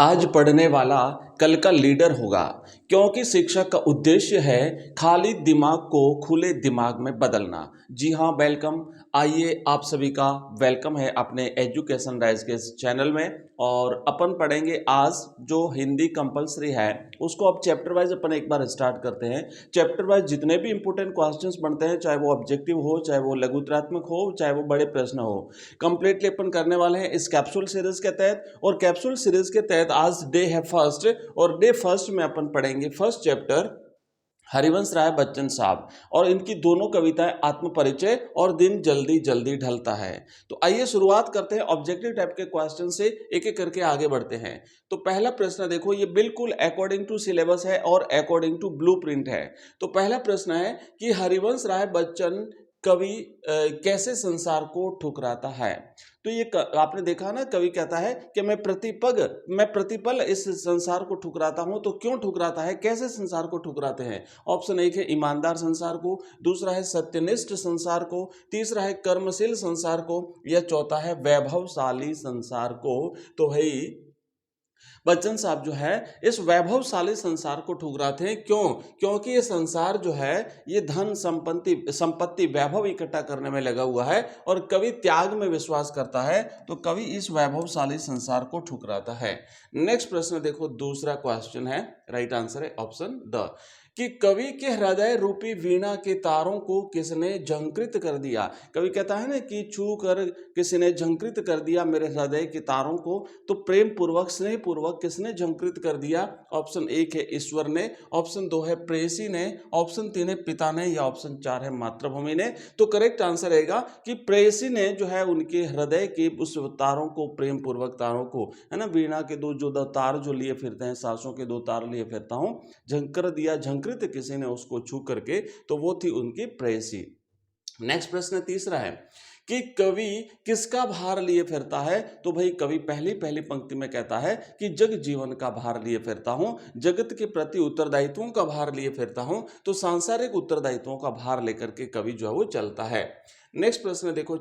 आज पढ़ने वाला कल का लीडर होगा, क्योंकि शिक्षा का उद्देश्य है खाली दिमाग को खुले दिमाग में बदलना। जी हाँ, वेलकम। आइए, आप सभी का वेलकम है अपने एजुकेशन राइज के इस चैनल में। और अपन पढ़ेंगे आज जो हिंदी कंपलसरी है उसको अब चैप्टर वाइज अपन एक बार स्टार्ट करते हैं। चैप्टर वाइज जितने भी इंपॉर्टेंट क्वेश्चंस बनते हैं, चाहे वो ऑब्जेक्टिव हो, चाहे वो लघुत्रात्मक हो, चाहे वो बड़े प्रश्न हो, कंप्लीटली अपन करने वाले हैं इस कैप्सूल सीरीज के तहत। और कैप्सूल सीरीज के तहत आज डे है फर्स्ट, और डे फर्स्ट में अपन पढ़ेंगे फर्स्ट चैप्टर हरिवंश राय बच्चन साहब और इनकी दोनों कविताएं आत्मपरिचय और दिन जल्दी जल्दी ढलता है। तो आइए शुरुआत करते हैं ऑब्जेक्टिव टाइप के क्वेश्चन से, एक एक करके आगे बढ़ते हैं। तो पहला प्रश्न देखो, ये बिल्कुल अकॉर्डिंग टू सिलेबस है और अकॉर्डिंग टू ब्लूप्रिंट है। तो पहला प्रश्न है कि हरिवंश राय बच्चन कवि कैसे संसार को ठुकराता है। तो ये आपने देखा ना, कवि कहता है कि मैं प्रतिपल इस संसार को ठुकराता हूं। तो क्यों ठुकराता है, कैसे संसार को ठुकराते हैं? ऑप्शन एक है ईमानदार संसार को, दूसरा है सत्यनिष्ठ संसार को, तीसरा है कर्मशील संसार को, या चौथा है वैभवशाली संसार को। तो भाई बच्चन साहब जो है इस वैभवशाली संसार को ठुकराते हैं। क्यों? क्योंकि ये संसार जो है ये धन संपत्ति वैभव इकट्ठा करने में लगा हुआ है और कवि त्याग में विश्वास करता है। तो कवि इस वैभवशाली संसार को ठुकराता है। नेक्स्ट प्रश्न देखो, दूसरा क्वेश्चन है, राइट आंसर है ऑप्शन द, कि कवि के हृदय रूपी वीणा के तारों को किसने झंकृत कर दिया। कवि कहता है ना कि छू कर किसी ने झंकृत कर दिया मेरे हृदय के तारों को। तो प्रेम पूर्वक स्नेह पूर्वक किसने झंकृत कर दिया? ऑप्शन एक है ईश्वर ने, ऑप्शन दो है प्रेयसी ने, ऑप्शन तीन है पिता ने, या ऑप्शन चार है मातृभूमि ने। तो करेक्ट आंसर रहेगा कि प्रेयसी ने जो है उनके हृदय के उस तारों को, प्रेम पूर्वक तारों को, है ना, वीणा के दो तार जो लिए फिरते हैं, सांसों के दो तार लिए फिरता हूं, झंकर दिया, झंकृत किसी ने उसको छू करके, तो वो थी उनकी प्रेयसी। नेक्स्ट प्रश्न तीसरा है कि कवि किसका भार लिए फिरता है। तो भाई कवि पहली पहली पंक्ति में कहता है कि जग जीवन का भार लिए फिरता हूं, जगत के प्रति उत्तरदायित्वों का भार लिए फिरता हूं। तो सांसारिक उत्तरदायित्वों का भार लेकर के कवि जो है वो चलता है। नेक्स्ट प्रश्न देखो,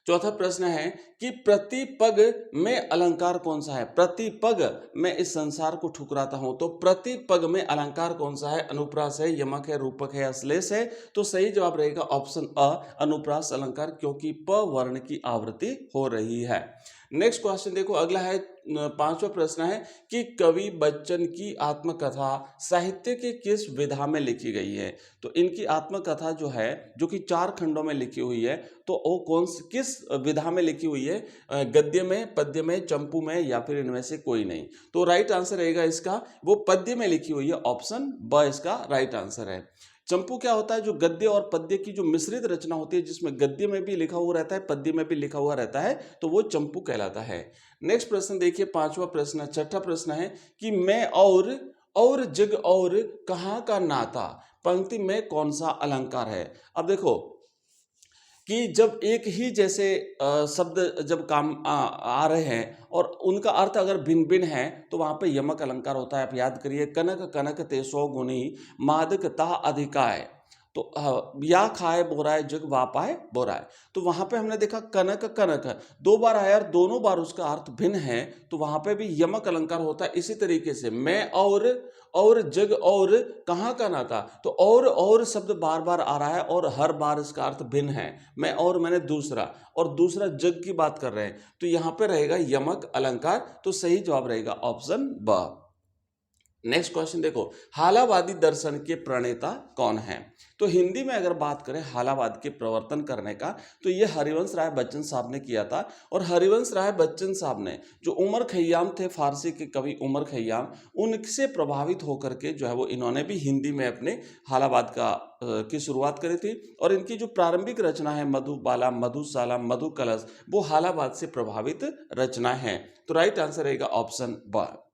चौथा प्रश्न है कि प्रतिपग में अलंकार कौन सा है। प्रतिपग में इस संसार को ठुकराता हूं, तो प्रतिपग में अलंकार कौन सा है? अनुप्रास है, यमक है, रूपक है, अश्लेष है। तो सही जवाब रहेगा ऑप्शन अ, अनुप्रास अलंकार, क्योंकि प वर्ण की आवृत्ति हो रही है। नेक्स्ट क्वेश्चन देखो, अगला है पांचवा प्रश्न है कि कवि बच्चन की आत्मकथा साहित्य के किस विधा में लिखी गई है। तो इनकी आत्मकथा जो है, जो कि 4 खंडों में लिखी हुई है, तो वो किस विधा में लिखी हुई है? गद्य में, पद्य में, चंपू में, या फिर इनमें से कोई नहीं। तो राइट आंसर रहेगा इसका, वो पद्य में लिखी हुई है, ऑप्शन ब इसका राइट आंसर है। चंपू क्या होता है? जो गद्य और पद्य की जो मिश्रित रचना होती है, जिसमें गद्य में भी लिखा हुआ रहता है, पद्य में भी लिखा हुआ रहता है, तो वो चंपू कहलाता है। नेक्स्ट प्रश्न देखिए, पांचवा प्रश्न, छठा प्रश्न है कि मैं और जग और कहाँ का नाता, पंक्ति में कौन सा अलंकार है। अब देखो कि जब एक ही जैसे शब्द जब काम आ रहे हैं और उनका अर्थ अगर भिन्न भिन्न है, तो वहां पे यमक अलंकार होता है। आप याद करिए, कनक कनक ते सौ गुनी मादक ता अधिकाय। तो या खाए बोराए जग वापाए बोराए। तो वहां पे हमने देखा कनक कनक 2 बार आया और दोनों बार उसका अर्थ भिन्न है, तो वहां पे भी यमक अलंकार होता है। इसी तरीके से मैं और जग और कहाँ का नाता, तो और शब्द बार बार आ रहा है और हर बार इसका अर्थ भिन्न है। मैं और मैंने दूसरा, और दूसरा जग की बात कर रहे हैं, तो यहां पे रहेगा यमक अलंकार। तो सही जवाब रहेगा ऑप्शन ब। नेक्स्ट क्वेश्चन देखो, हालावादी दर्शन के प्रणेता कौन है। तो हिंदी में अगर बात करें हालावाद के प्रवर्तन करने का, तो ये हरिवंश राय बच्चन साहब ने किया था। और हरिवंश राय बच्चन साहब ने, जो उमर खय्याम थे, फारसी के कवि उमर खय्याम, उनसे प्रभावित होकर के जो है वो इन्होंने भी हिंदी में अपने हालावाद की शुरुआत करी थी। और इनकी जो प्रारंभिक रचना है मधुबाला, मधुशाला, मधु कलश, वो हालावाद से प्रभावित रचना है। तो राइट आंसर रहेगा ऑप्शन ब।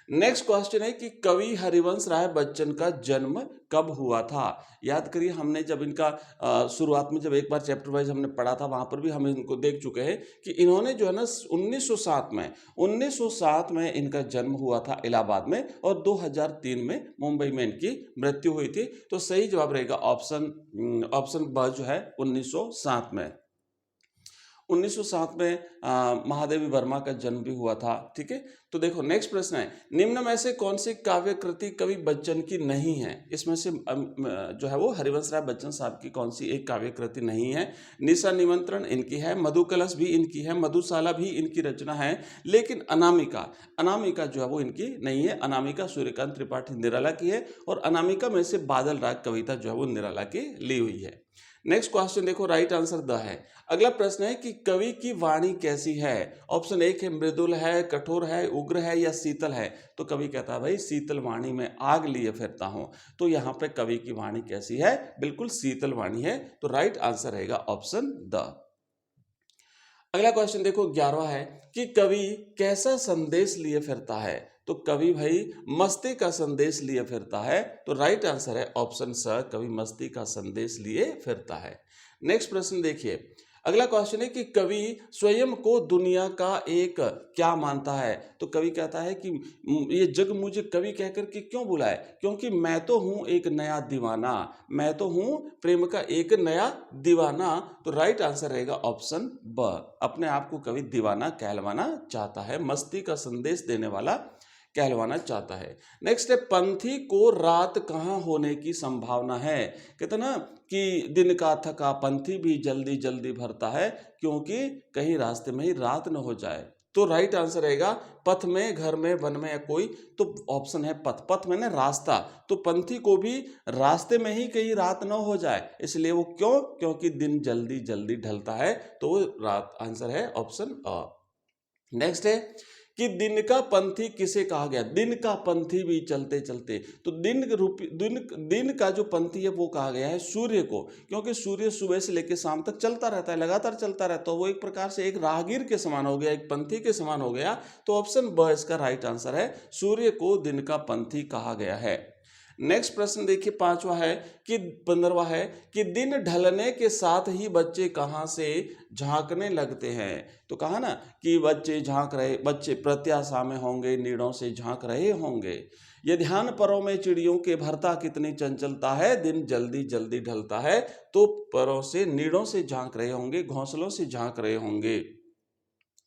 नेक्स्ट क्वेश्चन है कि कवि हरिवंश राय बच्चन का जन्म कब हुआ था। याद करिए, हमने जब इनका शुरुआत में जब एक बार चैप्टर वाइज हमने पढ़ा था, वहां पर भी हम इनको देख चुके हैं कि इन्होंने जो है ना 1907 में इनका जन्म हुआ था इलाहाबाद में, और 2003 में मुंबई में इनकी मृत्यु हुई थी। तो सही जवाब रहेगा ऑप्शन ब जो है 1907 में। 1907 में महादेवी वर्मा का जन्म भी हुआ था। ठीक है, तो देखो नेक्स्ट प्रश्न है, निम्न में से कौन सी काव्य कृति कवि बच्चन की नहीं है? इसमें से जो है वो हरिवंश राय बच्चन साहब की कौन सी एक काव्य कृति नहीं है? निशा निमंत्रण इनकी है, मधु कलश भी इनकी है, मधुशाला भी इनकी रचना है, लेकिन अनामिका जो है वो इनकी नहीं है। अनामिका सूर्यकांत त्रिपाठी निराला की है और अनामिका में से बादल राग कविता जो है वो निराला की ली हुई है। नेक्स्ट क्वेश्चन देखो, राइट आंसर द है। अगला प्रश्न है कि कवि की वाणी कैसी है? ऑप्शन एक है मृदुल है, कठोर है, उग्र है या शीतल है। तो कवि कहता है भाई शीतल वाणी में आग लिए फिरता हूं। तो यहाँ पे कवि की वाणी कैसी है? बिल्कुल शीतल वाणी है। तो राइट आंसर रहेगा ऑप्शन द। अगला क्वेश्चन देखो 11वां है कि कवि कैसा संदेश लिए फिरता है? तो कवि भाई मस्ती का संदेश लिए फिरता है। तो राइट आंसर है ऑप्शन स, कवि मस्ती का संदेश लिए फिरता है। नेक्स्ट प्रश्न देखिए, अगला क्वेश्चन है कि कवि स्वयं को दुनिया का एक क्या मानता है? तो कवि कहता है कि ये जग मुझे कवि कहकर के क्यों बुलाए? क्योंकि मैं तो हूं एक नया दीवाना, मैं तो हूं प्रेम का एक नया दीवाना। तो राइट आंसर रहेगा ऑप्शन ब, अपने आप को कवि दीवाना कहलवाना चाहता है, मस्ती का संदेश देने वाला कहलवाना चाहता है। नेक्स्ट है, पंथी को रात कहाँ होने की संभावना है? कहते ना कि दिन का थका पंथी भी जल्दी जल्दी भरता है, क्योंकि कहीं रास्ते में ही रात न हो जाए। तो राइट आंसर रहेगा पथ में, घर में, वन में या कोई। तो ऑप्शन है पथ, पथ में ना रास्ता। तो पंथी को भी रास्ते में ही कहीं रात न हो जाए, इसलिए वो क्यों? क्योंकि दिन जल्दी जल्दी ढलता है। तो वो रात आंसर है ऑप्शन अ। नेक्स्ट है कि दिन का पंथी किसे कहा गया? दिन का पंथी भी चलते चलते। तो दिन का जो पंथी है वो कहा गया है सूर्य को, क्योंकि सूर्य सुबह से लेकर शाम तक चलता रहता है, लगातार चलता रहता है। वो एक प्रकार से एक राहगीर के समान हो गया, एक पंथी के समान हो गया। तो ऑप्शन ब इसका राइट आंसर है, सूर्य को दिन का पंथी कहा गया है। नेक्स्ट प्रश्न देखिए 15वां है कि दिन ढलने के साथ ही बच्चे कहाँ से झांकने लगते हैं? तो कहा ना कि बच्चे प्रत्याशा में होंगे, नीड़ों से झांक रहे होंगे। ये ध्यान परों में चिड़ियों के भरता कितनी चंचलता है, दिन जल्दी जल्दी ढलता है। तो परों से, नीड़ों से झांक रहे होंगे, घोंसलों से झांक रहे होंगे।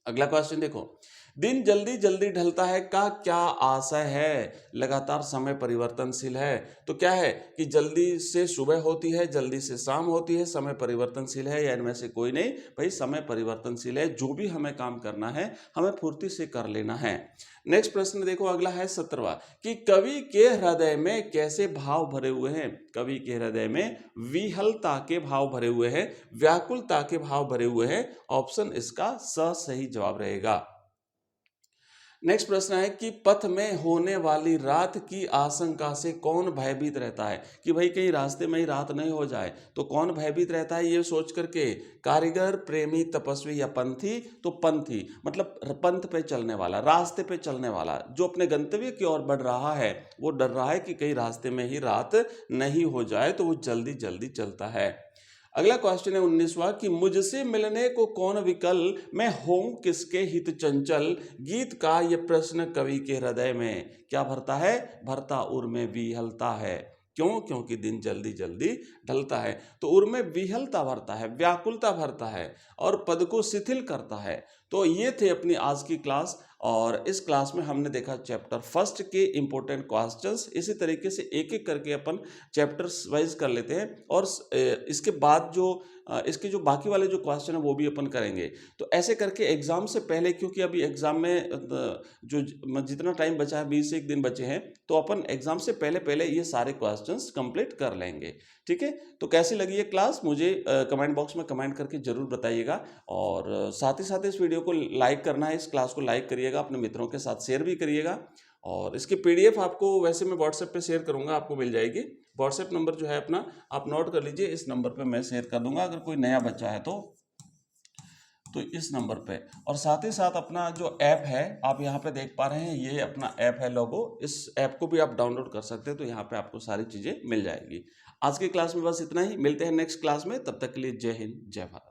अगला क्वेश्चन देखो, दिन जल्दी जल्दी ढलता है का क्या आशय है? लगातार समय परिवर्तनशील है। तो क्या है कि जल्दी से सुबह होती है, जल्दी से शाम होती है, समय परिवर्तनशील है, या इनमें से कोई नहीं? भाई समय परिवर्तनशील है, जो भी हमें काम करना है हमें फुर्ती से कर लेना है। नेक्स्ट प्रश्न देखो, अगला है 17वां कि कवि के हृदय में कैसे भाव भरे हुए हैं? कवि के हृदय में विहलता के भाव भरे हुए हैं, व्याकुलता के भाव भरे हुए हैं। ऑप्शन इसका स सही जवाब रहेगा। नेक्स्ट प्रश्न है कि पथ में होने वाली रात की आशंका से कौन भयभीत रहता है? कि भाई कहीं रास्ते में ही रात नहीं हो जाए। तो कौन भयभीत रहता है ये सोच करके? कारीगर, प्रेमी, तपस्वी या पंथी? तो पंथी मतलब पंथ पे चलने वाला, रास्ते पे चलने वाला, जो अपने गंतव्य की ओर बढ़ रहा है, वो डर रहा है कि कहीं रास्ते में ही रात नहीं हो जाए, तो वो जल्दी जल्दी चलता है। अगला क्वेश्चन है 19वां कि मुझसे मिलने को कौन विकल, मैं हूं किसके हित चंचल। गीत का ये प्रश्न कवि के हृदय में क्या भरता है? भरता उर में विहलता है। क्यों? क्योंकि दिन जल्दी जल्दी ढलता है। तो उर में विहलता भरता है, व्याकुलता भरता है और पद को शिथिल करता है। तो ये थे अपनी आज की क्लास, और इस क्लास में हमने देखा चैप्टर फर्स्ट के इंपॉर्टेंट क्वेश्चंस। इसी तरीके से एक एक करके अपन चैप्टर्स वाइज कर लेते हैं, और इसके बाद इसके जो बाकी वाले जो क्वेश्चन है वो भी अपन करेंगे। तो ऐसे करके एग्जाम से पहले, क्योंकि अभी एग्जाम में जो जितना टाइम बचा है 20 से 1 दिन बचे हैं, तो अपन एग्जाम से पहले पहले ये सारे क्वेश्चंस कंप्लीट कर लेंगे। ठीक है, तो कैसी लगी ये क्लास मुझे कमेंट बॉक्स में कमेंट करके जरूर बताइएगा, और साथ ही साथ इस वीडियो को लाइक करना है, इस क्लास को लाइक करिएगा, अपने मित्रों के साथ शेयर भी करिएगा। और इसके पीडीएफ आपको वैसे मैं व्हाट्सएप पे शेयर करूंगा, आपको मिल जाएगी। व्हाट्सएप नंबर जो है अपना आप नोट कर लीजिए, इस नंबर पे मैं शेयर कर दूंगा अगर कोई नया बच्चा है तो इस नंबर पे। और साथ ही साथ अपना जो ऐप है आप यहाँ पे देख पा रहे हैं, ये अपना ऐप है लोगो, इस ऐप को भी आप डाउनलोड कर सकते हैं। तो यहाँ पे आपको सारी चीज़ें मिल जाएगी। आज की क्लास में बस इतना ही, मिलते हैं नेक्स्ट क्लास में, तब तक के लिए जय हिंद जय भारत।